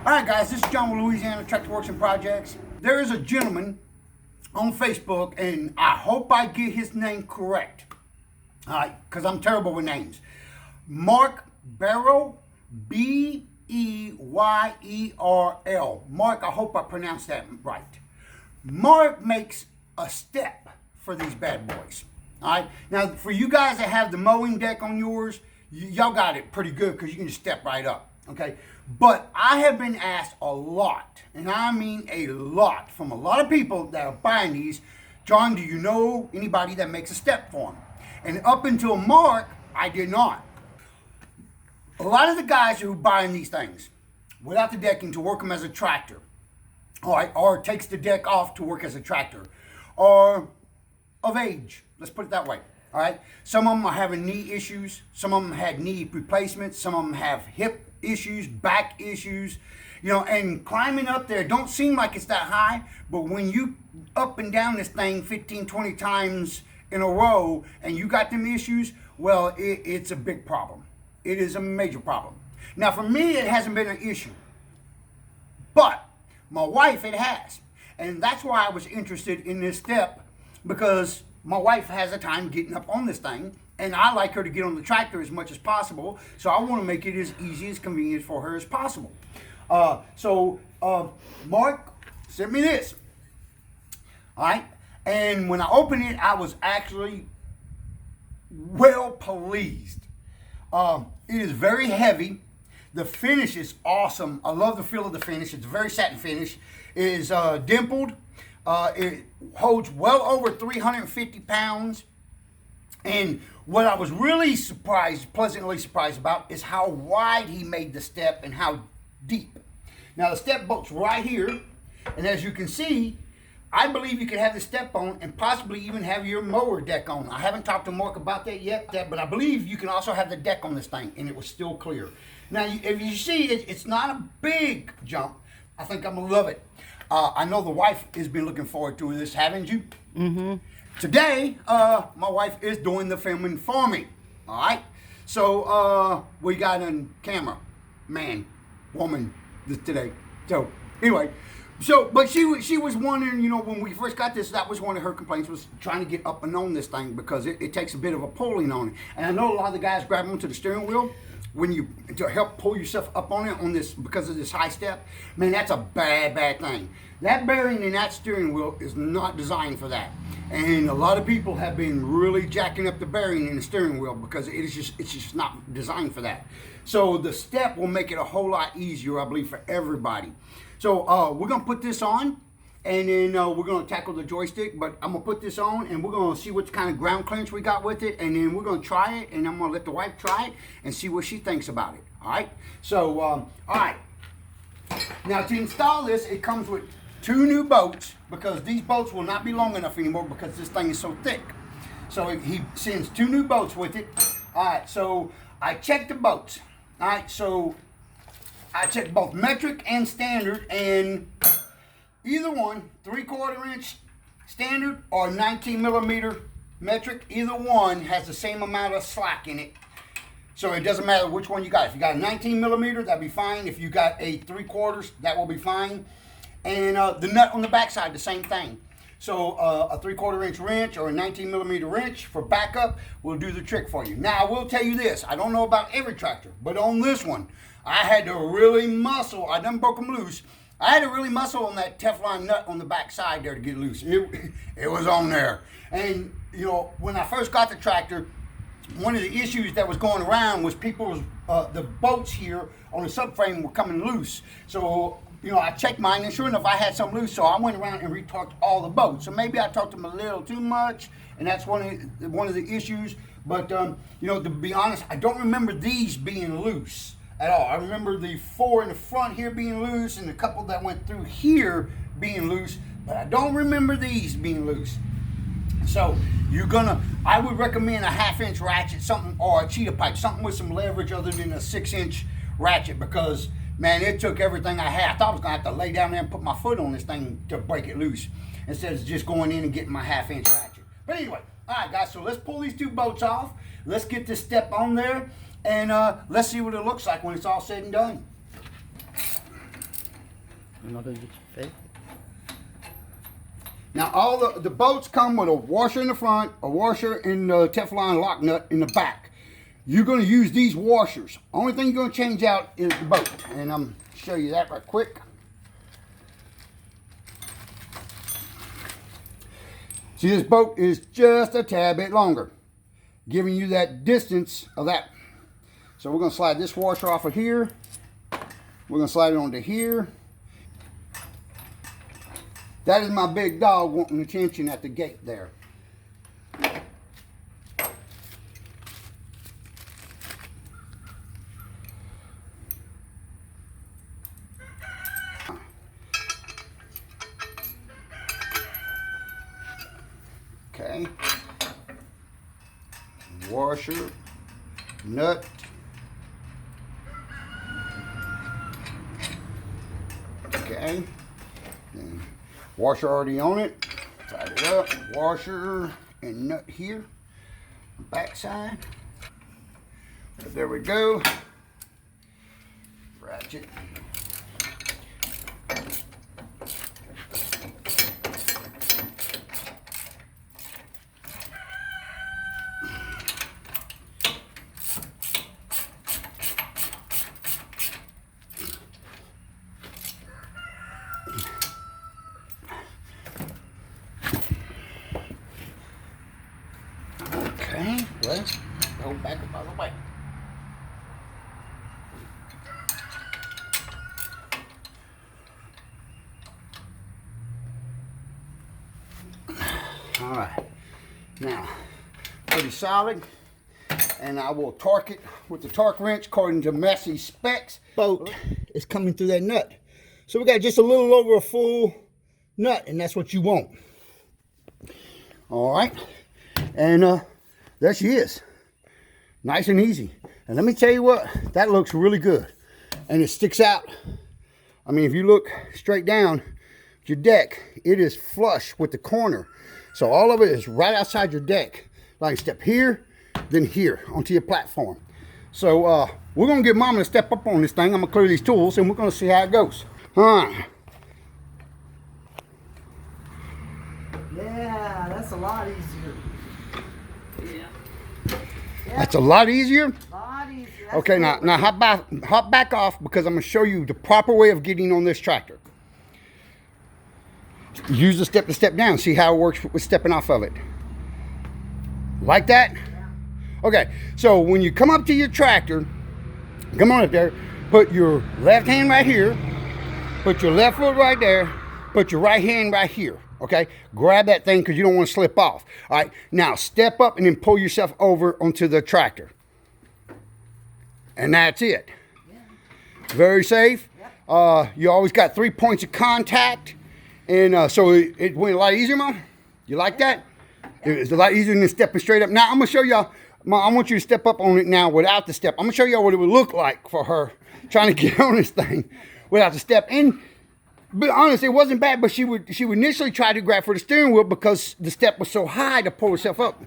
All right, guys, this is John with Louisiana Tractor Works and Projects. There is a gentleman on Facebook, and I hope I get his name correct. All right, because I'm terrible with names. Mark Barrow, B-E-Y-E-R-L. Mark, I hope I pronounced that right. Mark makes a step for these bad boys. All right, now for you guys that have the mowing deck on yours, y'all got it pretty good because you can just step right up. Okay, but I have been asked a lot, and I mean a lot, from a lot of people that are buying these. John, do you know anybody that makes a step for them? And up until Mark, I did not. A lot of the guys who are buying these things without the decking to work them as a tractor, all right, or takes the deck off to work as a tractor, are of age. Let's put it that way. All right. Some of them are having knee issues. Some of them had knee replacements. Some of them have hip issues, back issues, and climbing up there don't seem like it's that high, but when you up and down this thing 15, 20 times in a row and you got them issues, well, it's a big problem. It is a major problem. Now, for me, it hasn't been an issue, but my wife, it has. And that's why I was interested in this step, because my wife has a time getting up on this thing, and I like her to get on the tractor as much as possible, so I want to make it as easy, as convenient for her as possible. Mark sent me this. All right, and when I opened it, I was actually well pleased. It is very heavy. The finish is awesome. I love the feel of the finish. It's a very satin finish. It is dimpled. It holds well over 350 pounds. And what I was really pleasantly surprised about, is how wide he made the step and how deep. Now the step bolt's right here. And as you can see, I believe you could have the step on and possibly even have your mower deck on. I haven't talked to Mark about that yet, but I believe you can also have the deck on this thing, and it was still clear. Now, if you see, it's not a big jump. I think I'm going to love it. I know the wife has been looking forward to this, haven't you? Mm-hmm. Today, my wife is doing the filming for me. All right? So, we got a camera, man, woman today. So, anyway. But she was wondering, when we first got this, that was one of her complaints, was trying to get up and on this thing, because it takes a bit of a pulling on it. And I know a lot of the guys grab onto the steering wheel to help pull yourself up on it this because of this high step. Man, that's a bad thing. That bearing in that steering wheel is not designed for that. And a lot of people have been really jacking up the bearing in the steering wheel because it's just not designed for that. So the step will make it a whole lot easier, I believe, for everybody. So we're going to put this on, and then we're going to tackle the joystick, but I'm going to put this on, and we're going to see what kind of ground clearance we got with it, and then we're going to try it, and I'm going to let the wife try it and see what she thinks about it. All right? So, all right. Now, to install this, it comes with 2 new bolts, because these bolts will not be long enough anymore because this thing is so thick. So he sends 2 new bolts with it. All right, so I checked the bolts. All right, so I checked both metric and standard, and either one, 3/4 inch standard or 19 millimeter metric, either one has the same amount of slack in it. So it doesn't matter which one you got. If you got a 19 millimeter, that'd be fine. If you got a 3/4, that will be fine. And the nut on the backside, the same thing. So a 3/4 inch wrench or a 19 millimeter wrench for backup will do the trick for you. Now, I will tell you this. I don't know about every tractor, but on this one, I had to really muscle. I done broke them loose. I had to really muscle on that Teflon nut on the back side there to get it loose. It was on there. And, when I first got the tractor, one of the issues that was going around was the bolts here on the subframe were coming loose. So, I checked mine, and sure enough, I had some loose, so I went around and retorqued all the bolts. So maybe I torqued them a little too much, and that's one of the issues. But, to be honest, I don't remember these being loose at all. I remember the 4 in the front here being loose, and a couple that went through here being loose, but I don't remember these being loose. So I would recommend a 1/2 inch ratchet, something, or a cheetah pipe, something with some leverage other than a 6-inch ratchet, because, man, it took everything I had. I thought I was going to have to lay down there and put my foot on this thing to break it loose, instead of just going in and getting my 1/2 inch ratchet. But anyway, all right, guys, so let's pull these 2 bolts off. Let's get this step on there, and let's see what it looks like when it's all said and done. I'm not gonna get your face. Now all the boats come with a washer in the front, a washer and the Teflon lock nut in the back. You're going to use these washers. Only thing you're going to change out is the boat, and I'm show you that right quick. See, this boat is just a tad bit longer, giving you that distance of that. So we're going to slide this washer off of here. We're going to slide it onto here. That is my big dog wanting attention at the gate there. Okay. Washer, nut. Okay. And washer already on it. Tied it up. Washer and nut here. Back side. But there we go. Ratchet. Okay, let's go back up all the way. All right, now pretty solid, and I will torque it with the torque wrench according to Massey specs. Boat is coming through that nut, so we got just a little over a full nut, and that's what you want. All right, and there she is, nice and easy. And let me tell you what, that looks really good, and it sticks out. I mean, if you look straight down your deck, it is flush with the corner. So all of it is right outside your deck. Like step here, then here onto your platform. So we're gonna get Mama to step up on this thing. I'm gonna clear these tools and we're gonna see how it goes. All right. Yeah, that's a lot easier. Yeah. That's a lot easier? A lot easier. That's okay, now hop back off because I'm gonna show you the proper way of getting on this tractor. Use the step to step down. See how it works with stepping off of it. Like that? Yeah. Okay, so when you come up to your tractor, come on up there, put your left hand right here, put your left foot right there, put your right hand right here, okay? Grab that thing because you don't want to slip off. All right, now step up and then pull yourself over onto the tractor. And that's it. Yeah. Very safe. Yeah. You always got 3 points of contact. And so it went a lot easier, Mom? You like that? It's a lot easier than stepping straight up. Now, I'm going to show y'all. Mom, I want you to step up on it now without the step. I'm going to show y'all what it would look like for her trying to get on this thing without the step. And be honest, it wasn't bad, but she would initially try to grab for the steering wheel because the step was so high to pull herself up.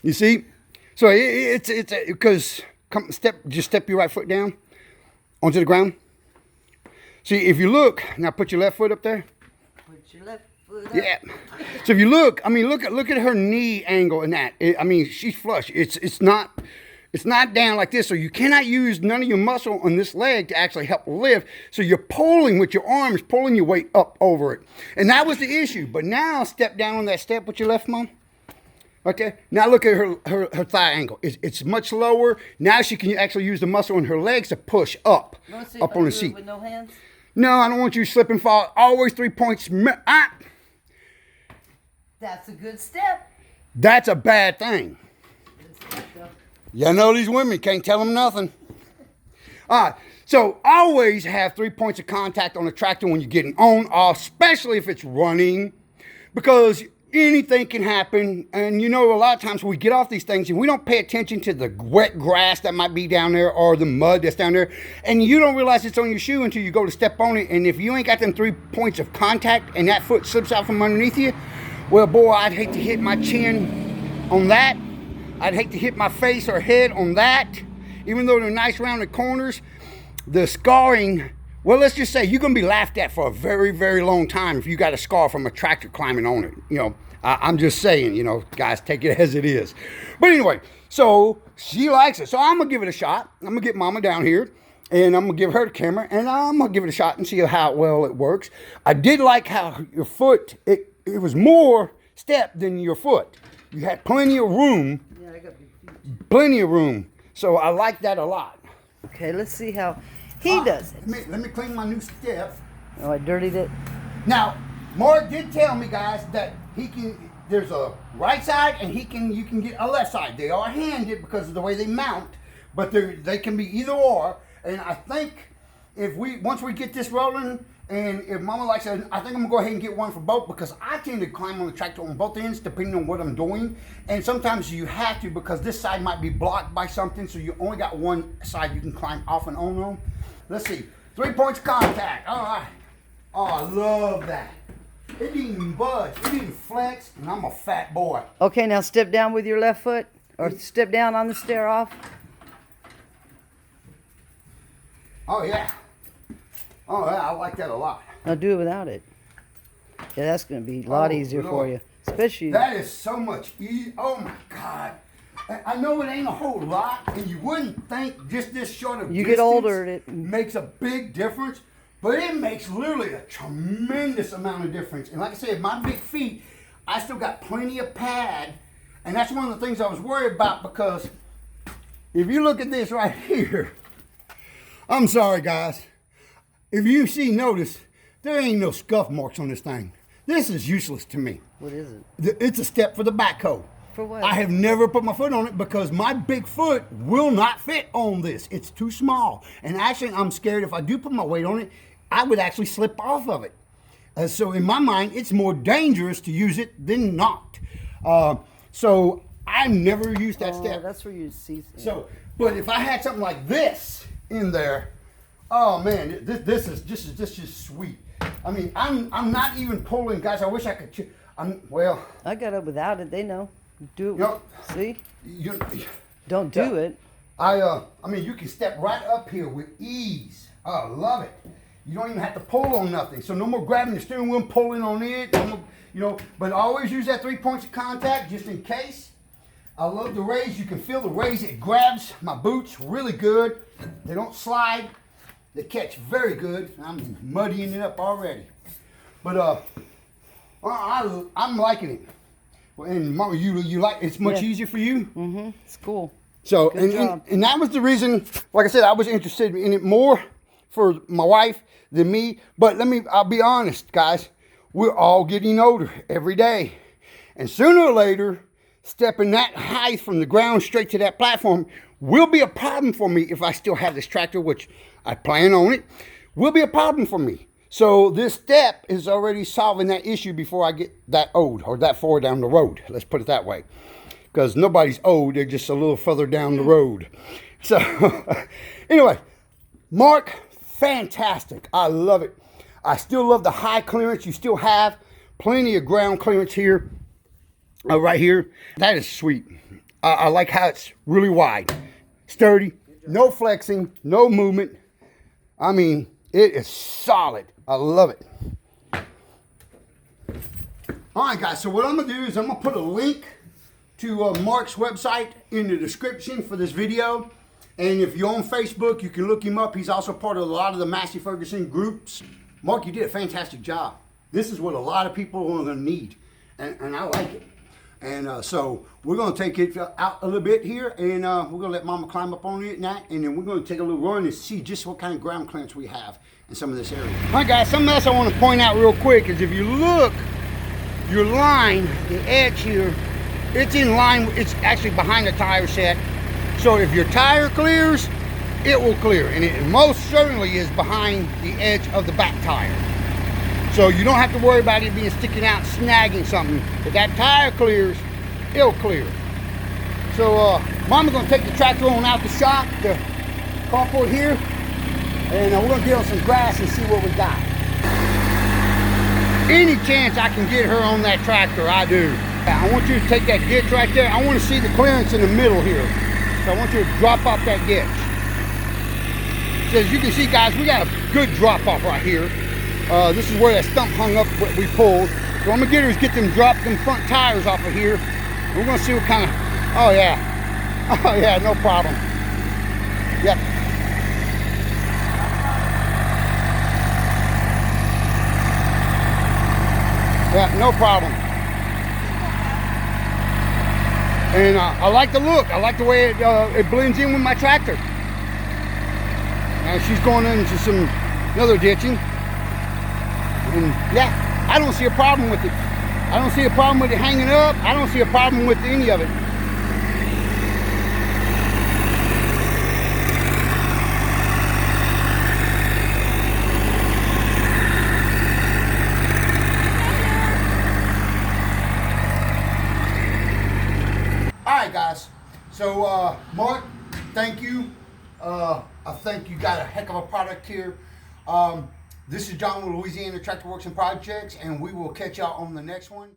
You see? So it's because just step your right foot down onto the ground. See, if you look, now put your left foot up there. Your left foot up. Yeah. So if you look, I mean, look at her knee angle in that. I mean, she's flush. It's not down like this. So you cannot use none of your muscle on this leg to actually help lift. So you're pulling with your arms, pulling your weight up over it. And that was the issue. But now step down on that step with your left, Mom. Okay. Now look at her thigh angle. It's much lower. Now she can actually use the muscle in her legs to push up on the seat. With no hands? No, I don't want you to slip and fall. Always 3 points. That's a good step. That's a bad thing. Good step, though. You know these women, can't tell them nothing. All right, so always have 3 points of contact on a tractor when you're getting on, especially if it's running, because anything can happen. And you know, a lot of times we get off these things and we don't pay attention to the wet grass that might be down there or the mud that's down there, and you don't realize it's on your shoe until you go to step on it. And if you ain't got them 3 points of contact and that foot slips out from underneath you, well, boy, I'd hate to hit my chin on that. I'd hate to hit my face or head on that. Even though they're nice rounded corners, the scarring well, let's just say you're going to be laughed at for a very, very long time if you got a scar from a tractor climbing on it. You know, I'm just saying, you know, guys, take it as it is. But anyway, so she likes it. So I'm going to give it a shot. I'm going to get Mama down here, and I'm going to give her the camera, and I'm going to give it a shot and see how well it works. I did like how your foot, it was more step than your foot. You had plenty of room. Yeah, I got big feet. Plenty of room. So I like that a lot. Okay, let's see how he does it. Let me clean my new step. Oh, I dirtied it. Now, Mark did tell me, guys, that there's a right side and you can get a left side. They are handed because of the way they mount, but they can be either or. And I think once we get this rolling, and if Mama likes it, I think I'm gonna go ahead and get one for both, because I tend to climb on the tractor on both ends depending on what I'm doing. And sometimes you have to, because this side might be blocked by something, so you only got one side you can climb off and on. Let's see, 3 points of contact. All right. Oh, I love that. It didn't even budge. It didn't flex, and I'm a fat boy. Okay, now step down with your left foot, or step down on the stair off. Oh yeah. Oh yeah, I like that a lot. Now do it without it. Yeah, that's going to be a lot easier for you. Especially... That is so much easier. Oh my God. I know it ain't a whole lot, and you wouldn't think just this short of You get older, it makes a big difference, but it makes literally a tremendous amount of difference. And like I said, my big feet, I still got plenty of pad, and that's one of the things I was worried about, because if you look at this right here, I'm sorry guys, if you notice, there ain't no scuff marks on this thing. This is useless to me. What is it? It's a step for the backhoe. For what? I have never put my foot on it because my big foot will not fit on this. It's too small. And actually, I'm scared if I do put my weight on it, I would actually slip off of it. So in my mind, it's more dangerous to use it than not. So I never used that step. That's where you see. So, but if I had something like this in there, oh man, this is just sweet. I mean, I'm not even pulling, guys. I wish I could. I got up without it. They know. Do it. Yep. See? Don't do it. I mean, you can step right up here with ease. I love it. You don't even have to pull on nothing. So no more grabbing the steering wheel and pulling on it. No more, you know, but always use that 3 points of contact just in case. I love the raise. You can feel the raise. It grabs my boots really good. They don't slide. They catch very good. I'm muddying it up already. But I'm liking it. And Mama, you like it's much easier for you? Mm-hmm. It's cool. So and that was the reason, like I said, I was interested in it more for my wife than me. But I'll be honest, guys, we're all getting older every day. And sooner or later, stepping that high from the ground straight to that platform will be a problem for me if I still have this tractor, which I plan on it, will be a problem for me. So this step is already solving that issue before I get that old or that far down the road. Let's put it that way. Because nobody's old, they're just a little further down the road. So anyway, Mark, fantastic. I love it. I still love the high clearance. You still have plenty of ground clearance here, right here. That is sweet. I like how it's really wide, sturdy, no flexing, no movement. I mean, it is solid. I love it. All right, guys, so what I'm going to do is I'm going to put a link to Mark's website in the description for this video. And if you're on Facebook, you can look him up. He's also part of a lot of the Massey Ferguson groups. Mark, you did a fantastic job. This is what a lot of people are going to need, and I like it. And so we're going to take it out a little bit here, and we're going to let Mama climb up on it and that, and then we're going to take a little run and see just what kind of ground clearance we have in some of this area. All right, guys, something else I want to point out real quick is if you look, your line, the edge here, it's in line, it's actually behind the tire set. So if your tire clears, it will clear, and it most certainly is behind the edge of the back tire. So you don't have to worry about it being sticking out, snagging something. If that tire clears, it'll clear. So Mama's gonna take the tractor on out the shop, the carport here, and we're gonna get on some grass and see what we got. Any chance I can get her on that tractor, I do. I want you to take that ditch right there. I want to see the clearance in the middle here. So I want you to drop off that ditch. So as you can see, guys, we got a good drop off right here. This is where that stump hung up what we pulled. So what I'm gonna get them drop them front tires off of here. We're gonna see what kind of, oh yeah, no problem. Yep. Yeah, no problem. And I like the look. I like the way it blends in with my tractor. And she's going into some another ditching. And yeah, I don't see a problem with it. I don't see a problem with it hanging up. I don't see a problem with any of it. Alright guys, so Mark, thank you. I think you got a heck of a product here. This is John with Louisiana Tractor Works and Projects, and we will catch y'all on the next one.